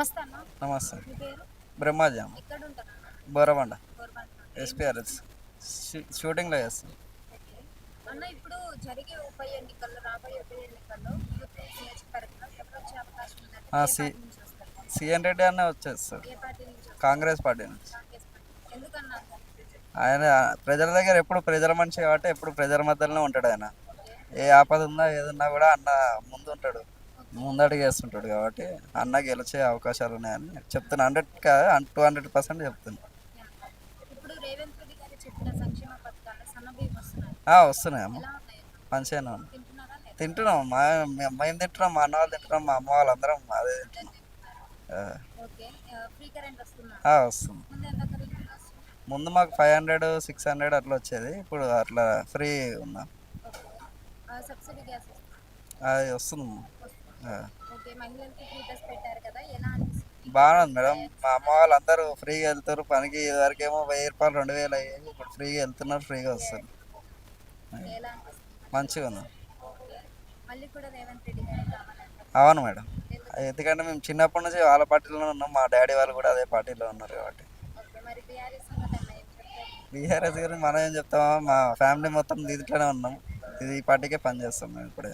నమస్తే అన్న. నమస్తే. మీ పేరు? బ్రహ్మాజం. ఎక్కడుంటారన్న? బోరబండ. గోరుబండలో. ఏం ఎస్పీఆర్ఎస్. చేస్తుంటారు? షూటింగ్లో చేస్తాం. ఓకే. అన్న ఇప్పుడు జరిగే రాబోయే ఉప ఎన్నికల్లో ఆంధ్రప్రదేశ్ నియోజకవర్గంలో ఎవరొచ్చే అవకాశం ఉందండి? ఏ సి పార్టీ నుంచి వస్తారు? సిఎన్ రెడ్డి అన్న వచ్చేస్తాడు. ఏ పార్టీ నుంచి వస్తారు? కాంగ్రెస్ పార్టీ నుంచి. కాంగ్రెస్ పార్టీ. ఎందుకన్నా అంత? ఆయన ప్రజల దగ్గర ఎప్పుడు ప్రజల మనిషి కాబట్టి ఎప్పుడు ప్రజల మధ్యలోనే ఉంటాడు ఆయన. ఓకే. ఏ ఆపద ఉన్నా ఏదున్నా కూడా అన్న ముందు ఉంటాడు, ముందడుగు వేస్తుంటాడు కాబట్టి అన్న గెలిచే అవకాశాలు ఉన్నాయని చెప్తున్నా. 200% చెప్తున్నా. ఇప్పుడు రేవంత్ రెడ్డి గారు చెప్పిన సంక్షేమ పథకాలు సన్నబియ్యం వస్తున్నాయి. వస్తున్నాయమ్మ. ఎలా ఉన్నాయి అన్న? మంచిగానే ఉంది. తింటున్నారా లేదా? తింటున్నాం. మేము తింటున్నాం, మా అన్న వాళ్ళు తింటున్నాం, మా అమ్మ వాళ్ళందరం అదే తింటున్నాం. ఆ, ఓకే. ఫ్రీ కరెంట్ వస్తుందా? వస్తుంది. ముందు ఎంత కరెంట్ వస్తుంది? ముందు మాకు 500, 600 అట్లా వచ్చేది. ఇప్పుడు అట్లా ఫ్రీ ఉన్నాం. ఓకే. సబ్సిడీ గ్యాస్ వస్తుందా? అది వస్తుంది. వస్తుంది. ఓకే. మహిళలకి ఫ్రీ బస్ పెట్టారు కదా, ఎలా అనిపిస్తుంది? బాగానే ఉంది మేడం. మా అమ్మ వాళ్ళందరూ ఫ్రీగా వెళ్తారు పనికి. ఇదివరకేమో 1000 రూపాయలు 2000 అయ్యేది. ఇప్పుడు ఫ్రీగా వెళ్తున్నారు, ఫ్రీగా వస్తారు. ఎలా అనిపిస్తుంది? మంచిగా ఉంది. ఓకే. మళ్ళీ కూడా రేవంత్ రెడ్డి గారే కావాలంటారు. అవును మేడం. ఎందుకు? ఎందుకంటే మేము చిన్నప్పటి నుంచి వాళ్ళ పార్టీలోనే ఉన్నాం, మా డాడీ వాళ్ళు కూడా అదే పార్టీలో ఉన్నారు కాబట్టి. ఓకే. మరి బీఆర్ఎస్ సంగతి అన్న ఏం చెప్తారు? బీఆర్ఎస్ గురించి మనం ఏం చెప్తామో, మా ఫ్యామిలీ మొత్తం దీంట్లోనే ఉన్నాం. ఇది ఈ పార్టీకే పనిచేస్తాం మేము ఇప్పుడే.